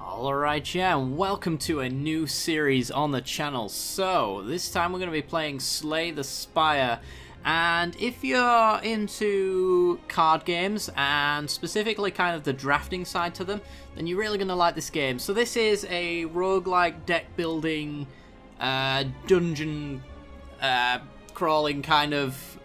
Alright, yeah, and welcome to a new series on the channel. So, this time we're going to be playing Slay the Spire, and if you're into card games, and specifically kind of the drafting side to them, then you're really going to like this game. So this is a roguelike deck building, dungeon crawling kind of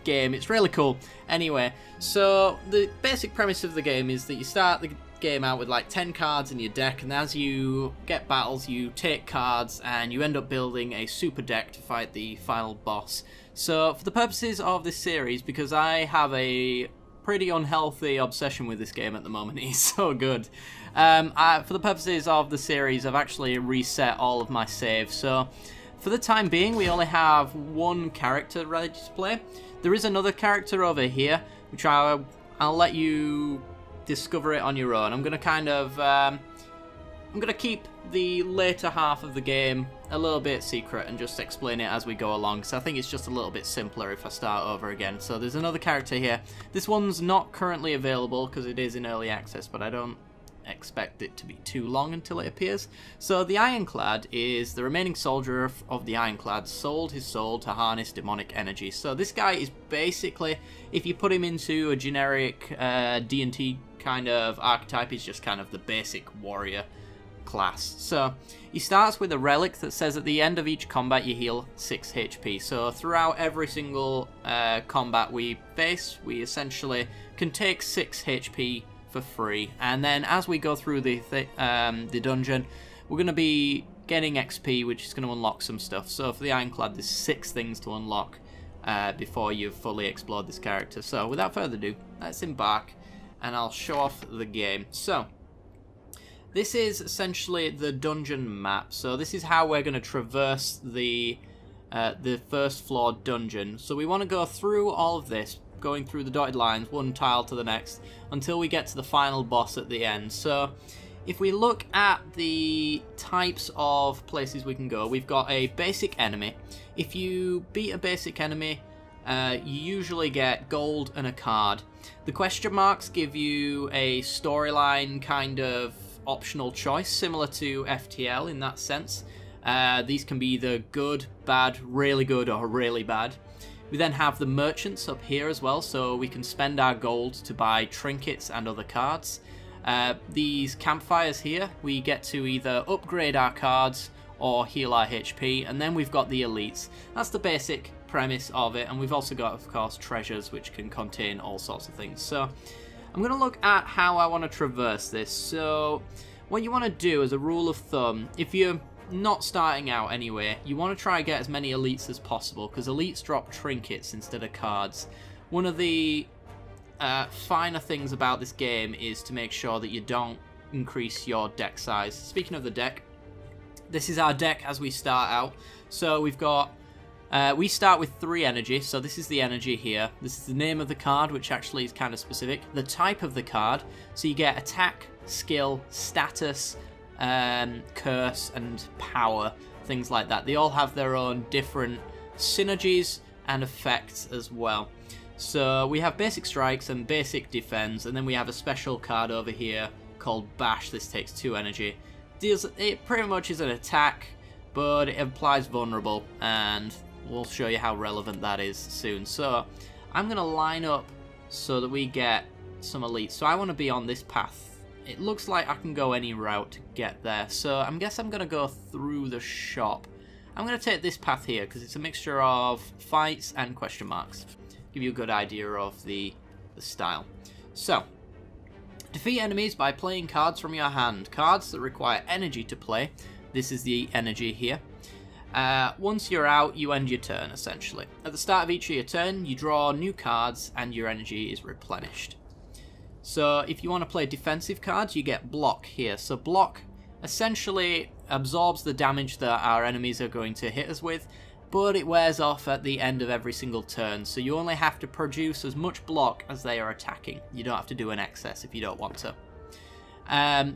game. It's really cool. Anyway, so the basic premise of the game is that you start the game out with like 10 cards in your deck, and as you get battles you take cards and you end up building a super deck to fight the final boss. So for the purposes of this series, because I have a pretty unhealthy obsession with this game at the moment, it's so good, for the purposes of the series I've actually reset all of my saves. So for the time being we only have one character ready to play. There is another character over here which I'll let you discover it on your own. I'm going to kind of I'm going to keep the later half of the game a little bit secret and just explain it as we go along, so I think it's just a little bit simpler if I start over again. So there's another character here. This one's not currently available because it is in early access, but I don't expect it to be too long until it appears. So the Ironclad is the remaining soldier of the Ironclad, sold his soul to harness demonic energy. So this guy is basically, if you put him into a generic D&T kind of archetype, he's just kind of the basic warrior class. So he starts with a relic that says at the end of each combat you heal 6 HP. So throughout every single combat we face, we essentially can take 6 HP for free, and then as we go through the dungeon we're going to be getting XP, which is going to unlock some stuff. So for the Ironclad there's 6 things to unlock before you've fully explored this character. So without further ado, let's embark and I'll show off the game. So this is essentially the dungeon map. So this is how we're going to traverse the first floor dungeon. So we want to go through all of this, going through the dotted lines, one tile to the next, until we get to the final boss at the end. So if we look at the types of places we can go, we've got a basic enemy. If you beat a basic enemy, you usually get gold and a card. The question marks give you a storyline kind of optional choice, similar to FTL in that sense. These can be either good, bad, really good, or really bad. We then have the merchants up here as well, so we can spend our gold to buy trinkets and other cards. These campfires here, we get to either upgrade our cards or heal our HP, and then we've got the elites. That's the basic premise of it, and we've also got, of course, treasures which can contain all sorts of things. So I'm going to look at how I want to traverse this. So what you want to do as a rule of thumb, if you're not starting out anyway, you want to try and get as many elites as possible, because elites drop trinkets instead of cards. One of the finer things about this game is to make sure that you don't increase your deck size. Speaking of the deck, this is our deck as we start out. So we've got we start with 3 energy, so this is the energy here. This is the name of the card, which actually is kind of specific. The type of the card, so you get attack, skill, status, curse and power, things like that. They all have their own different synergies and effects as well. So we have basic strikes and basic defense, and then we have a special card over here called Bash. This takes 2 energy. It pretty much is an attack, but it implies vulnerable, and we'll show you how relevant that is soon. So I'm going to line up so that we get some elites. So I want to be on this path. It looks like I can go any route to get there, so I guess I'm going to go through the shop. I'm going to take this path here because it's a mixture of fights and question marks. Give you a good idea of the style. So, defeat enemies by playing cards from your hand. Cards that require energy to play. This is the energy here. Once you're out, you end your turn, essentially. At the start of each of your turn, you draw new cards and your energy is replenished. So if you want to play defensive cards, you get block here. So block essentially absorbs the damage that our enemies are going to hit us with, but it wears off at the end of every single turn. So you only have to produce as much block as they are attacking. You don't have to do an excess if you don't want to.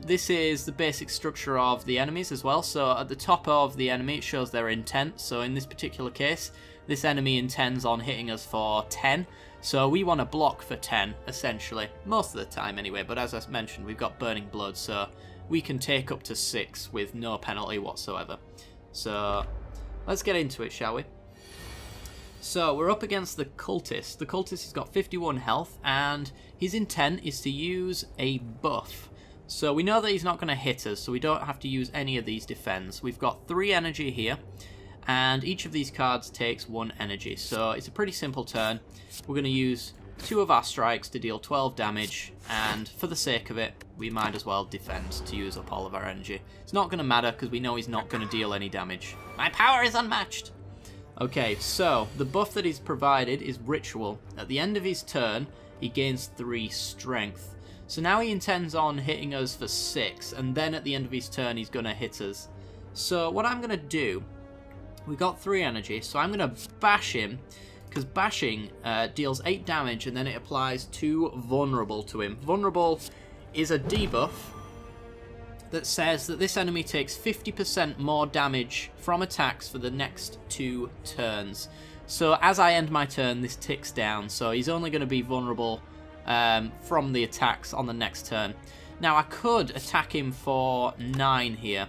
This is the basic structure of the enemies as well. So at the top of the enemy it shows their intent. So in this particular case, this enemy intends on hitting us for 10. So we want to block for 10, essentially. Most of the time anyway, but as I mentioned, we've got Burning Blood, so we can take up to 6 with no penalty whatsoever. So let's get into it, shall we? So we're up against the Cultist. The Cultist has got 51 health, and his intent is to use a buff. So we know that he's not going to hit us, so we don't have to use any of these defends. We've got 3 energy here, and each of these cards takes 1 energy. So it's a pretty simple turn. We're going to use 2 of our strikes to deal 12 damage, and for the sake of it, we might as well defend to use up all of our energy. It's not going to matter because we know he's not going to deal any damage. My power is unmatched! Okay, so the buff that he's provided is Ritual. At the end of his turn, he gains 3 strength. So now he intends on hitting us for 6, and then at the end of his turn he's going to hit us. So what I'm going to do, we got 3 energy, so I'm going to bash him, because bashing deals 8 damage and then it applies 2 vulnerable to him. Vulnerable is a debuff that says that this enemy takes 50% more damage from attacks for the next 2 turns. So as I end my turn, this ticks down, so he's only going to be vulnerable from the attacks on the next turn. Now I could attack him for 9 here.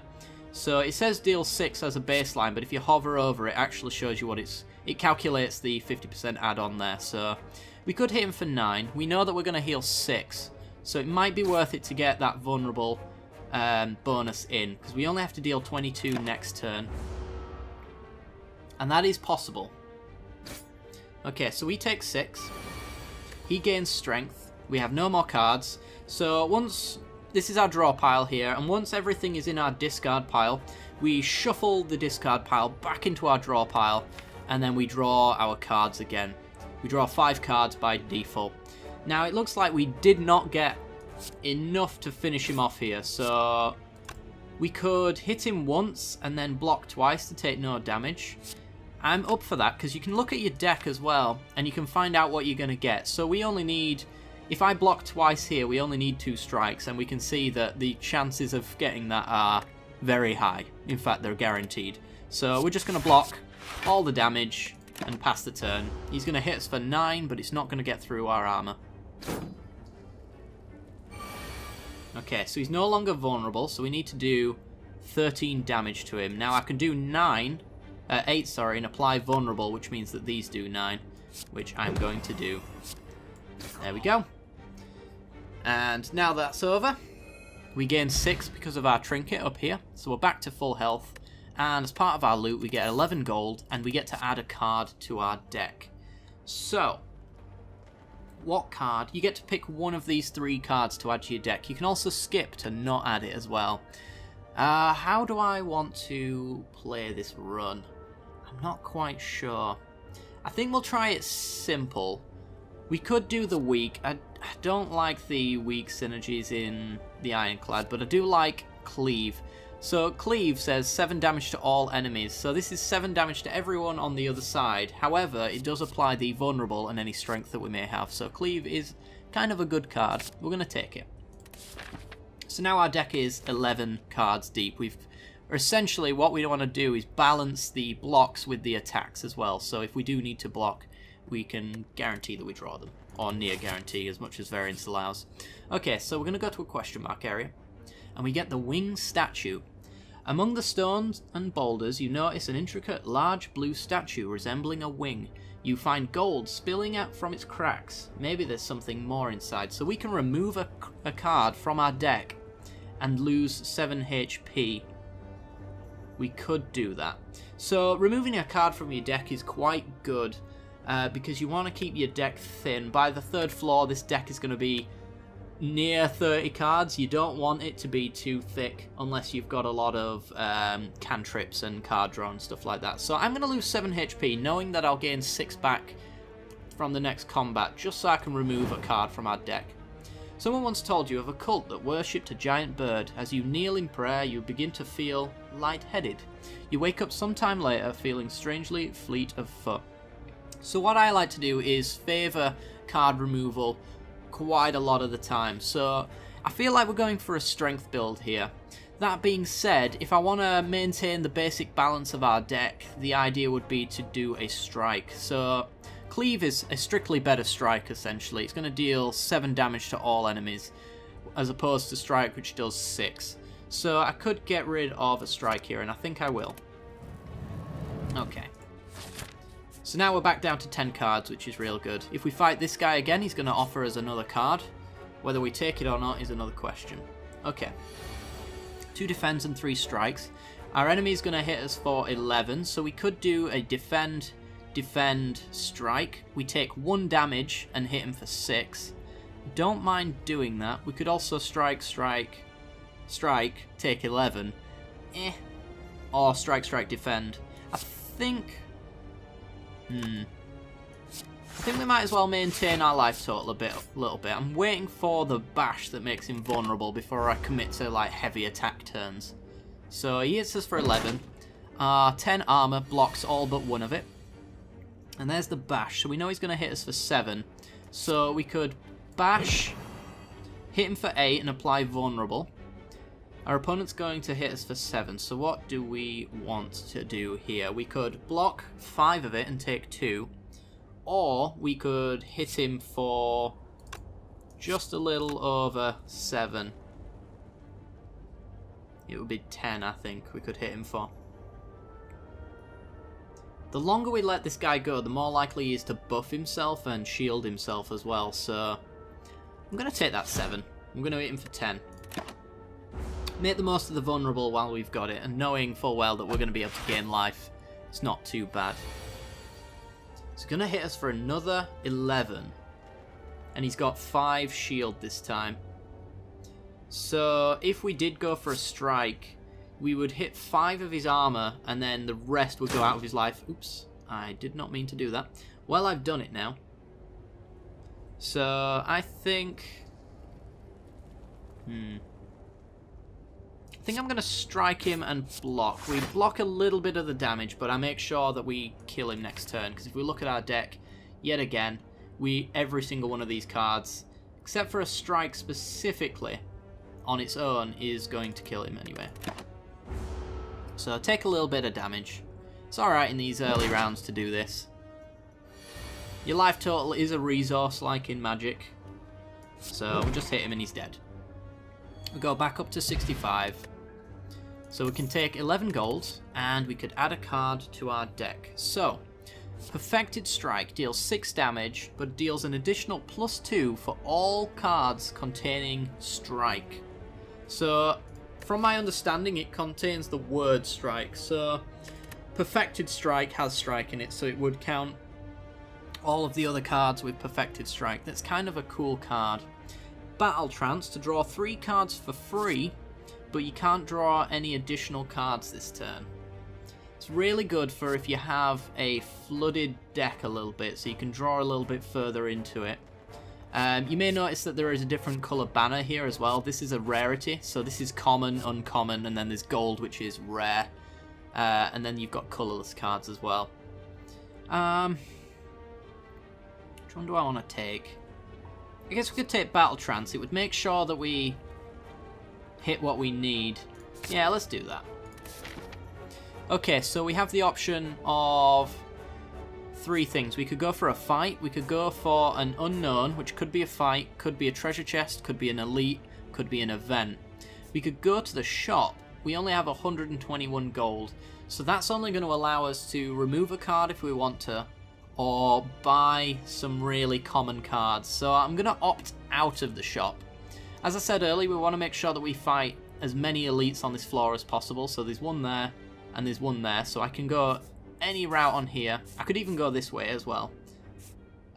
So it says deal 6 as a baseline, but if you hover over it, actually shows you what it calculates the 50% add-on there. So we could hit him for 9. We know that we're going to heal 6, so it might be worth it to get that vulnerable bonus in, because we only have to deal 22 next turn, and that is possible. Okay, so we take 6. He gains strength. We have no more cards. So once this is our draw pile here, and once everything is in our discard pile, we shuffle the discard pile back into our draw pile, and then we draw our cards again. We draw 5 cards by default. Now it looks like we did not get enough to finish him off here, so we could hit him once and then block twice to take no damage. I'm up for that, because you can look at your deck as well and you can find out what you're going to get. So we only need, if I block twice here, we only need 2 strikes, and we can see that the chances of getting that are very high. In fact, they're guaranteed. So we're just going to block all the damage and pass the turn. He's going to hit us for 9, but it's not going to get through our armor. Okay, so he's no longer vulnerable, so we need to do 13 damage to him. Now I can do 8, sorry, and apply vulnerable, which means that these do 9, which I'm going to do. There we go. And now that's over, we gain 6 because of our trinket up here, so we're back to full health. And as part of our loot, we get 11 gold, and we get to add a card to our deck. So what card? You get to pick one of these 3 cards to add to your deck. You can also skip to not add it as well. How do I want to play this run? I'm not quite sure. I think we'll try it simple. We could do the weak. I don't like the weak synergies in the Ironclad, but I do like Cleave. So Cleave says 7 damage to all enemies, so this is 7 damage to everyone on the other side. However, it does apply the vulnerable and any strength that we may have, so Cleave is kind of a good card. We're going to take it. So now our deck is 11 cards deep. Essentially what we want to do is balance the blocks with the attacks as well, so if we do need to block, we can guarantee that we draw them, or near guarantee as much as variance allows. Okay, so we're going to go to a question mark area, and we get the wing statue. Among the stones and boulders, you notice an intricate, large blue statue resembling a wing. You find gold spilling out from its cracks. Maybe there's something more inside. So we can remove a card from our deck and lose 7 HP. We could do that. So removing a card from your deck is quite good, because you want to keep your deck thin. By the 3rd floor, this deck is going to be near 30 cards. You don't want it to be too thick unless you've got a lot of cantrips and card draw and stuff like that. So I'm going to lose 7 HP, knowing that I'll gain 6 back from the next combat, just so I can remove a card from our deck. Someone once told you of a cult that worshipped a giant bird. As you kneel in prayer, you begin to feel lightheaded. You wake up sometime later feeling strangely fleet of foot. So what I like to do is favour card removal quite a lot of the time. So I feel like we're going for a strength build here. That being said, if I want to maintain the basic balance of our deck, the idea would be to do a strike. So Cleave is a strictly better strike, essentially. It's going to deal 7 damage to all enemies, as opposed to strike, which does 6. So I could get rid of a strike here, and I think I will. Okay. So now we're back down to 10 cards, which is real good. If we fight this guy again, he's going to offer us another card. Whether we take it or not is another question. Okay. 2 defends and 3 strikes. Our enemy is going to hit us for 11, so we could do a defend, strike. We take 1 damage and hit him for 6. Don't mind doing that. We could also strike, take 11. Or strike, defend. I think we might as well maintain our life total a little bit. I'm waiting for the bash that makes him vulnerable before I commit to like heavy attack turns. So he hits us for 11. 10 armor blocks all but 1 of it. And there's the bash. So we know he's going to hit us for 7. So we could bash, hit him for 8 and apply vulnerable. Our opponent's going to hit us for 7, so what do we want to do here? We could block 5 of it and take 2, or we could hit him for just a little over 7. It would be 10, I think, we could hit him for. The longer we let this guy go, the more likely he is to buff himself and shield himself as well, so I'm going to take that 7. I'm going to hit him for 10. Make the most of the vulnerable while we've got it, and knowing full well that we're going to be able to gain life, it's not too bad. It's going to hit us for another 11. And he's got 5 shield this time. So if we did go for a strike, we would hit 5 of his armor, and then the rest would go out of his life. Oops, I did not mean to do that. Well, I've done it now. So I think... I think I'm going to strike him and block. We block a little bit of the damage, but I make sure that we kill him next turn. Because if we look at our deck, yet again, every single one of these cards, except for a strike specifically, on its own, is going to kill him anyway. So take a little bit of damage. It's alright in these early rounds to do this. Your life total is a resource, like in Magic. So we'll just hit him and he's dead. We go back up to 65. So we can take 11 gold, and we could add a card to our deck. So, Perfected Strike deals 6 damage, but deals an additional +2 for all cards containing strike. So, from my understanding, it contains the word strike. So, Perfected Strike has strike in it, so it would count all of the other cards with Perfected Strike. That's kind of a cool card. Battle Trance to draw 3 cards for free, but you can't draw any additional cards this turn. It's really good for if you have a flooded deck a little bit, so you can draw a little bit further into it. You may notice that there is a different colour banner here as well. This is a rarity, so this is common, uncommon, and then there's gold, which is rare. And then you've got colourless cards as well. Which one do I want to take? I guess we could take Battle Trance. It would make sure that we hit what we need. Yeah, let's do that. Okay, so we have the option of 3 things. We could go for a fight. We could go for an unknown, which could be a fight, could be a treasure chest, could be an elite, could be an event. We could go to the shop. We only have 121 gold, so that's only going to allow us to remove a card if we want to, or buy some really common cards. So I'm going to opt out of the shop. As I said earlier, we want to make sure that we fight as many elites on this floor as possible. So there's one there, and there's one there. So I can go any route on here. I could even go this way as well.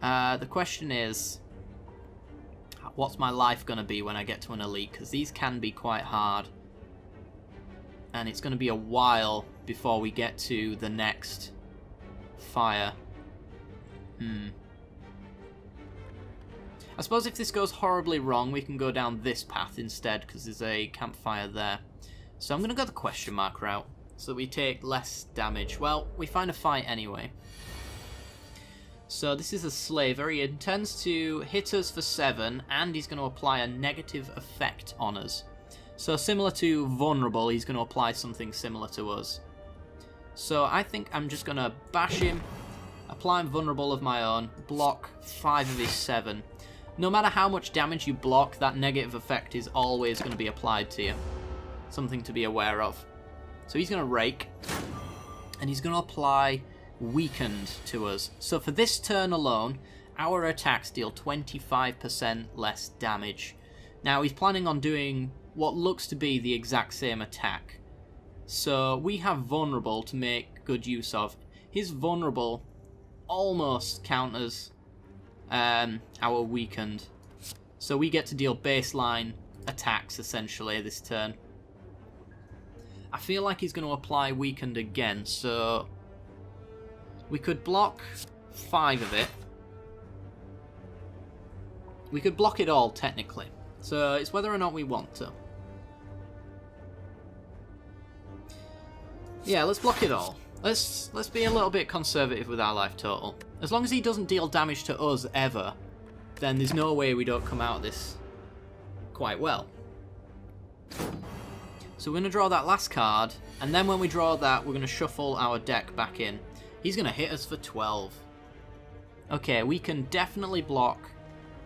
The question is, what's my life going to be when I get to an elite? Because these can be quite hard. And it's going to be a while before we get to the next fire. I suppose if this goes horribly wrong, we can go down this path instead, because there's a campfire there. So I'm going to go the question mark route, so we take less damage. Well, we find a fight anyway. So this is a slaver. He intends to hit us for 7, and he's going to apply a negative effect on us. So similar to vulnerable, he's going to apply something similar to us. So I think I'm just going to bash him, apply vulnerable of my own, block 5 of his 7. No matter how much damage you block, that negative effect is always going to be applied to you. something to be aware of. So he's going to rake, and he's going to apply weakened to us. So for this turn alone, our attacks deal 25% less damage. Now he's planning on doing what looks to be the exact same attack. So we have vulnerable to make good use of. His vulnerable almost counters our weakened. So we get to deal baseline attacks essentially this turn. I feel like he's going to apply weakened again, so we could block 5 of it. We could block it all technically, so it's whether or not we want to. Yeah, let's block it all. Let's be a little bit conservative with our life total. As long as he doesn't deal damage to us ever, then there's no way we don't come out of this quite well. So we're going to draw that last card, and then when we draw that, we're going to shuffle our deck back in. He's going to hit us for 12. Okay, we can definitely block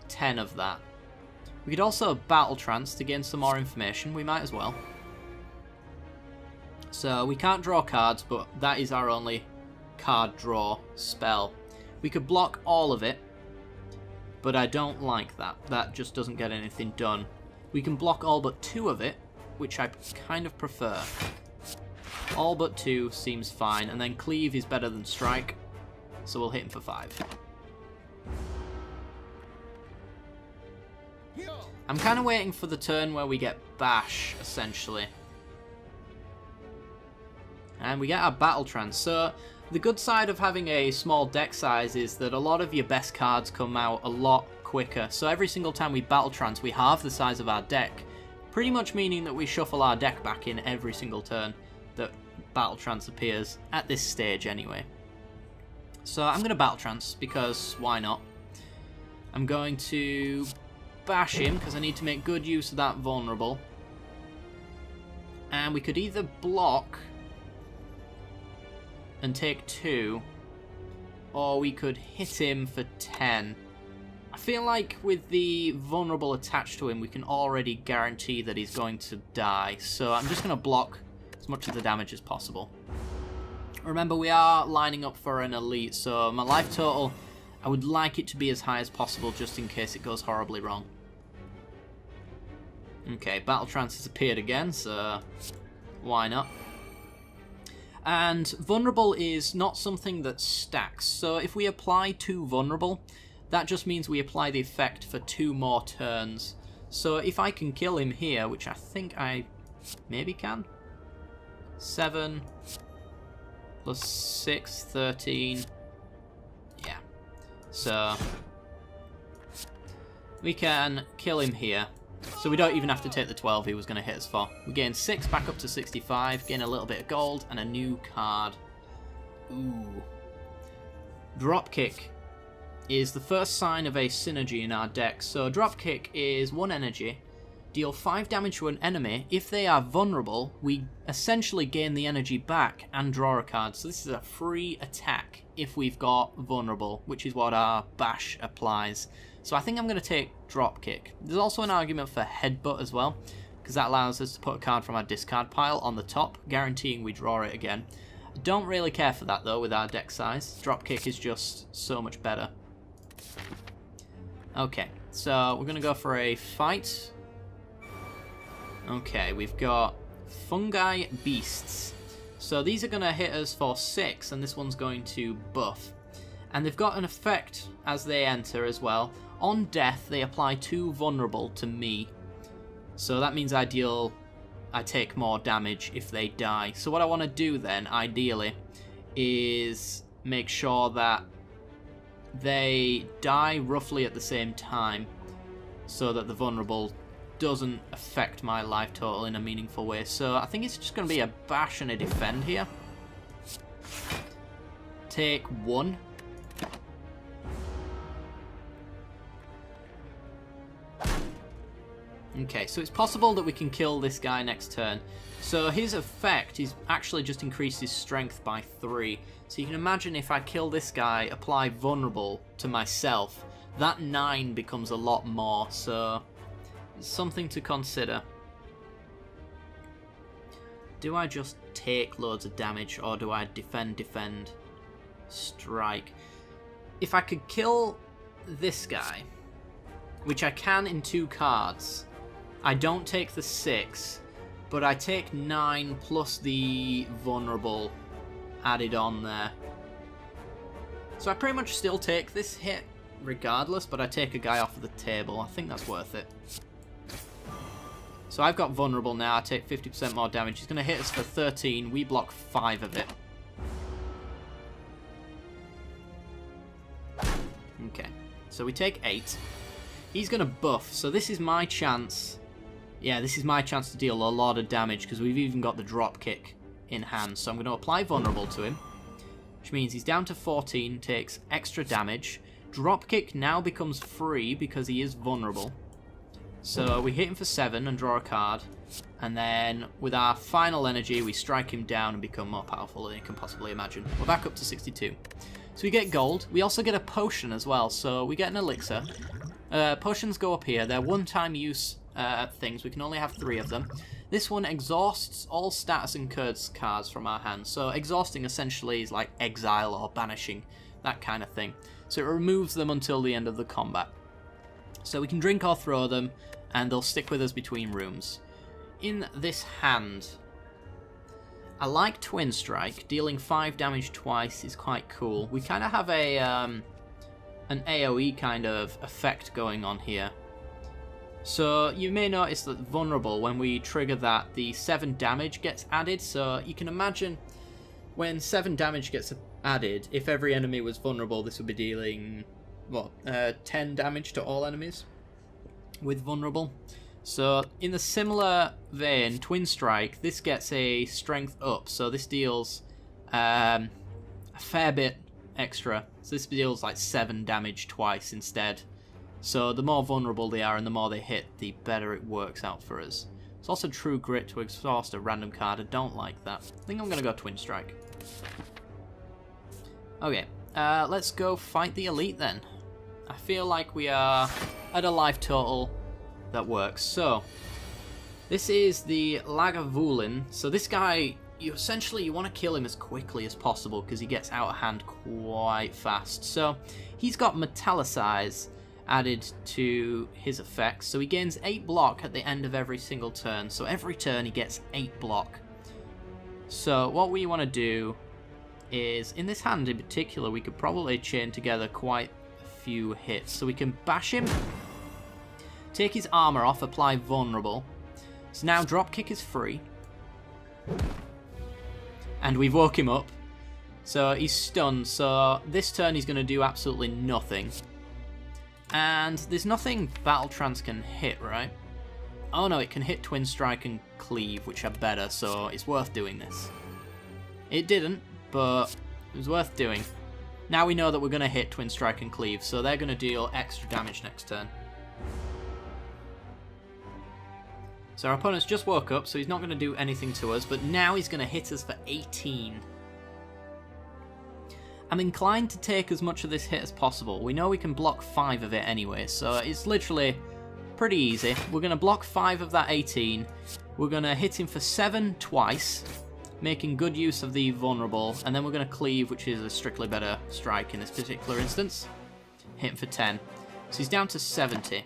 10 of that. We could also Battle Trance to gain some more information. We might as well. So we can't draw cards, but that is our only card draw spell. We could block all of it, but I don't like that. That just doesn't get anything done. We can block all but 2 of it, which I kind of prefer. All but 2 seems fine, and then Cleave is better than Strike, so we'll hit him for 5. I'm kind of waiting for the turn where we get Bash, essentially. And we get our Battle Trance. So the good side of having a small deck size is that a lot of your best cards come out a lot quicker. So every single time we Battle Trance, we halve the size of our deck. Pretty much meaning that we shuffle our deck back in every single turn that Battle Trance appears, at this stage anyway. So I'm going to Battle Trance, because why not? I'm going to bash him, because I need to make good use of that vulnerable. And we could either block and take 2, or we could hit him for 10. I feel like with the vulnerable attached to him, we can already guarantee that he's going to die, so I'm just going to block as much of the damage as possible. Remember, we are lining up for an elite, so my life total, I would like it to be as high as possible just in case it goes horribly wrong. Okay, Battle Trance has appeared again, so why not? And vulnerable is not something that stacks, so if we apply 2 vulnerable, that just means we apply the effect for 2 more turns. So if I can kill him here, which I think I maybe can. 7 plus 6, 13. Yeah. So we can kill him here. So we don't even have to take the 12 he was going to hit us for. We gain 6 back up to 65, gain a little bit of gold, and a new card. Ooh. Dropkick is the first sign of a synergy in our deck. So Dropkick is 1 energy. Deal 5 damage to an enemy. If they are vulnerable, we essentially gain the energy back and draw a card. So this is a free attack if we've got vulnerable, which is what our bash applies. So I think I'm going to take Dropkick. There's also an argument for Headbutt as well, because that allows us to put a card from our discard pile on the top, guaranteeing we draw it again. I don't really care for that though with our deck size. Dropkick is just so much better. Okay, so we're going to go for a fight. Okay, we've got Fungi Beasts. So these are going to hit us for 6, and this one's going to buff. And they've got an effect as they enter as well. On death, they apply 2 vulnerable to me. So that means I take more damage if they die. So what I want to do then, ideally, is make sure that they die roughly at the same time, so that the vulnerable doesn't affect my life total in a meaningful way. So I think it's just going to be a bash and a defend here. Take 1. Okay, so it's possible that we can kill this guy next turn. So his effect is actually just increase his strength by 3. So you can imagine if I kill this guy, apply vulnerable to myself, that 9 becomes a lot more, so it's something to consider. do I just take loads of damage, or do I defend, strike? If I could kill this guy, which I can in 2 cards, I don't take the 6, but I take 9 plus the vulnerable added on there. So I pretty much still take this hit regardless, but I take a guy off of the table. I think that's worth it. So I've got vulnerable now. I take 50% more damage. He's going to hit us for 13. We block 5 of it. Okay, so we take 8. He's going to buff, so this is my chance. Yeah, this is my chance to deal a lot of damage, because we've even got the drop kick in hand. So I'm going to apply vulnerable to him, which means he's down to 14, takes extra damage. Drop kick now becomes free because he is vulnerable. So we hit him for 7 and draw a card, and then with our final energy we strike him down and become more powerful than you can possibly imagine. We're back up to 62. So we get gold. We also get a potion as well, so we get an elixir. Potions go up here. They're one-time use things. We can only have 3 of them. This one exhausts all status and cards from our hands. So exhausting essentially is like exile or banishing, that kind of thing. So it removes them until the end of the combat. So we can drink or throw them, and they'll stick with us between rooms. In this hand, I like Twin Strike. Dealing 5 damage twice is quite cool. We kind of have a an AoE kind of effect going on here. So you may notice that vulnerable, when we trigger that, the 7 damage gets added. So you can imagine when 7 damage gets added, if every enemy was vulnerable, this would be dealing, what, 10 damage to all enemies with vulnerable. So in the similar vein, Twin Strike, this gets a strength up, so this deals a fair bit extra. So this deals like 7 damage twice instead. So the more vulnerable they are and the more they hit, the better it works out for us. It's also True Grit to exhaust a random card. I don't like that. I think I'm going to go Twin Strike. Okay, let's go fight the elite then. I feel like we are at a life total that works. So this is the Lagavulin. So this guy, you want to kill him as quickly as possible because he gets out of hand quite fast. So he's got Metallicize added to his effects, so he gains 8 block at the end of every single turn. So every turn he gets 8 block. So what we want to do is, in this hand in particular, we could probably chain together quite a few hits. So we can bash him, take his armor off, apply vulnerable. So now dropkick is free. And we've woke him up. So he's stunned, so this turn he's going to do absolutely nothing. And there's nothing Battle Trance can hit, right? Oh no, it can hit Twin Strike and Cleave, which are better, so it's worth doing this. It didn't, but it was worth doing. Now we know that we're going to hit Twin Strike and Cleave, so they're going to deal extra damage next turn. So our opponent's just woke up, so he's not going to do anything to us, but now he's going to hit us for 18. I'm inclined to take as much of this hit as possible. We know we can block 5 of it anyway, so it's literally pretty easy. We're going to block 5 of that 18. We're going to hit him for 7 twice, making good use of the vulnerable, and then we're going to cleave, which is a strictly better strike in this particular instance. Hit him for 10. So he's down to 70.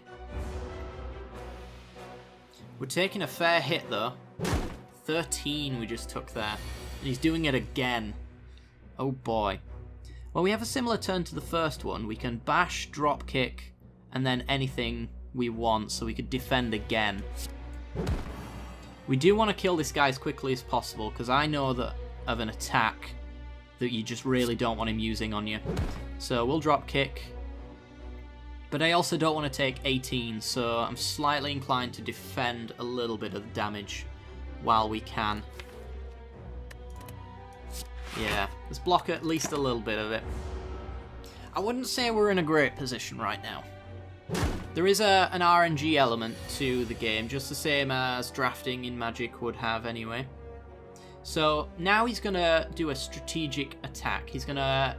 We're taking a fair hit though. 13 we just took there. And he's doing it again. Oh boy. Well, we have a similar turn to the first one. We can bash, drop kick, and then anything we want, so we could defend again. We do want to kill this guy as quickly as possible, because I know that of an attack that you just really don't want him using on you. So we'll drop kick. But I also don't want to take 18, so I'm slightly inclined to defend a little bit of the damage while we can. Yeah, let's block at least a little bit of it. I wouldn't say we're in a great position right now. There is an RNG element to the game, just the same as drafting in Magic would have anyway. So now he's going to do a strategic attack. He's going to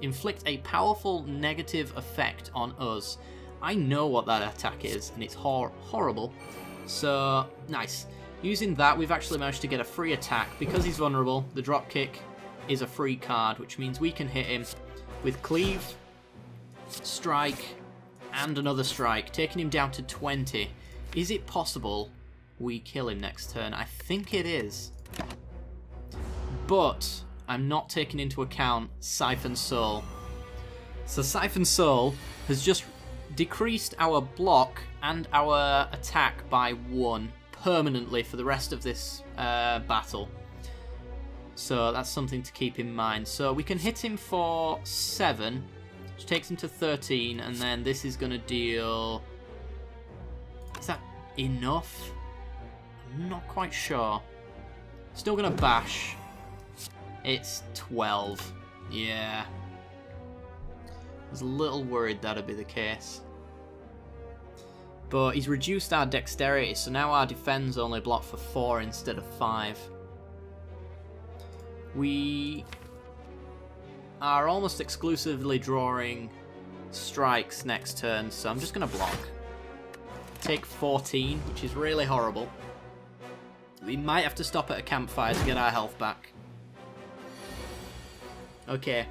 inflict a powerful negative effect on us. I know what that attack is, and it's horrible. So, nice. Using that, we've actually managed to get a free attack. Because he's vulnerable, the dropkick is a free card, which means we can hit him with Cleave, Strike, and another Strike, taking him down to 20. Is it possible we kill him next turn? I think it is. But I'm not taking into account Siphon Soul. So Siphon Soul has just decreased our block and our attack by 1 permanently for the rest of this battle. So that's something to keep in mind. So we can hit him for 7, which takes him to 13, and then this is going to deal... Is that enough? I'm not quite sure. Still going to bash. It's 12. Yeah. I was a little worried that'd be the case. But he's reduced our dexterity, so now our defense only block for 4 instead of 5. We are almost exclusively drawing strikes next turn, so I'm just going to block. Take 14, which is really horrible. We might have to stop at a campfire to get our health back. Okay,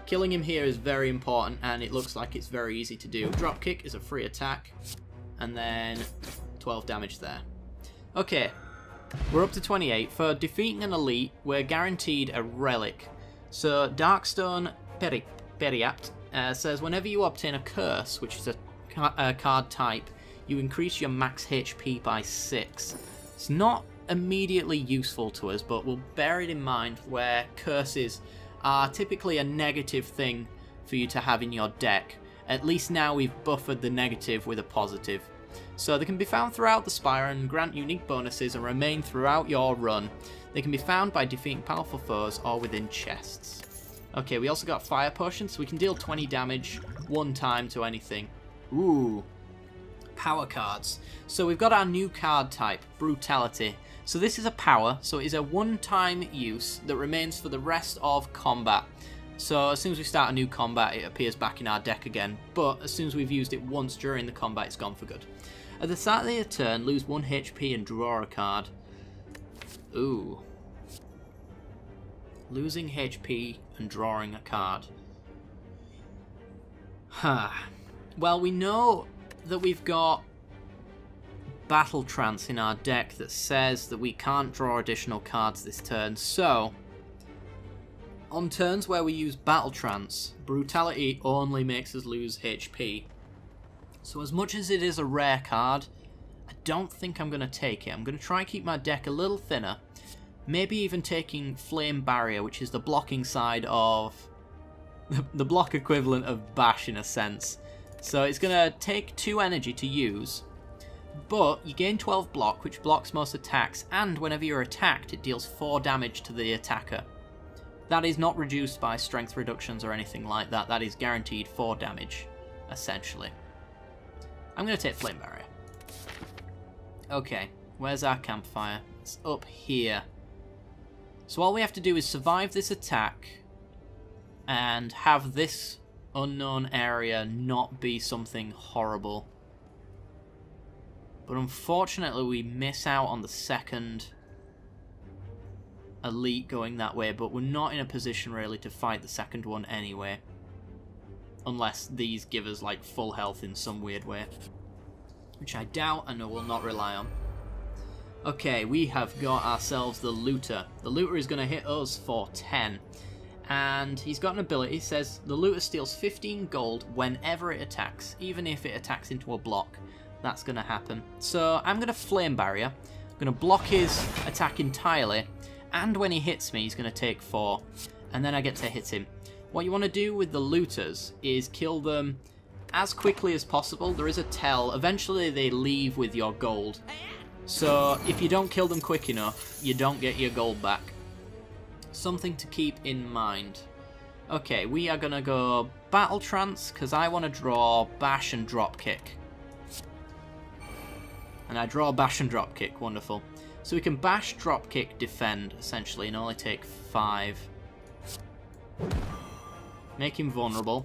killing him here is very important, and it looks like it's very easy to do. Dropkick is a free attack, and then 12 damage there. Okay, we're up to 28. For defeating an elite, we're guaranteed a relic. So Darkstone Periapt says whenever you obtain a curse, which is a card type, you increase your max HP by 6. It's not immediately useful to us, but we'll bear it in mind where curses are typically a negative thing for you to have in your deck. At least now we've buffered the negative with a positive. So they can be found throughout the Spire and grant unique bonuses and remain throughout your run. They can be found by defeating powerful foes or within chests. Okay, we also got Fire Potions, so we can deal 20 damage 1 time to anything. Ooh. Power cards. So we've got our new card type, Brutality. So this is a power, so it is a 1-time use that remains for the rest of combat. So as soon as we start a new combat, it appears back in our deck again, but as soon as we've used it once during the combat, it's gone for good. At the start of your turn, lose 1 HP and draw a card. Ooh. Losing HP and drawing a card. Huh. Well, we know that we've got Battle Trance in our deck that says that we can't draw additional cards this turn, so on turns where we use Battle Trance, Brutality only makes us lose HP. So as much as it is a rare card, I don't think I'm going to take it. I'm going to try and keep my deck a little thinner, maybe even taking Flame Barrier, which is the blocking side of the block equivalent of Bash in a sense. So it's going to take 2 energy to use, but you gain 12 block, which blocks most attacks, and whenever you're attacked, it deals 4 damage to the attacker. That is not reduced by strength reductions or anything like that. That is guaranteed 4 damage, essentially. I'm going to take Flame Barrier. Okay, where's our campfire? It's up here. So all we have to do is survive this attack and have this unknown area not be something horrible. But unfortunately we miss out on the second elite going that way, but we're not in a position really to fight the second one anyway. Unless these give us like full health in some weird way. Which I doubt and I will not rely on. Okay, we have got ourselves the Looter. The Looter is going to hit us for 10. And he's got an ability, says the Looter steals 15 gold whenever it attacks, even if it attacks into a block. That's going to happen. So I'm going to Flame Barrier. I'm going to block his attack entirely, and when he hits me, he's going to take 4. And then I get to hit him. What you want to do with the Looters is kill them as quickly as possible. There is a tell. Eventually they leave with your gold. So if you don't kill them quick enough, you don't get your gold back. Something to keep in mind. Okay, we are going to go Battle Trance, because I want to draw Bash and Dropkick. And I draw Bash and Dropkick, wonderful. So we can Bash, Dropkick, Defend, essentially, and only take 5. Make him vulnerable.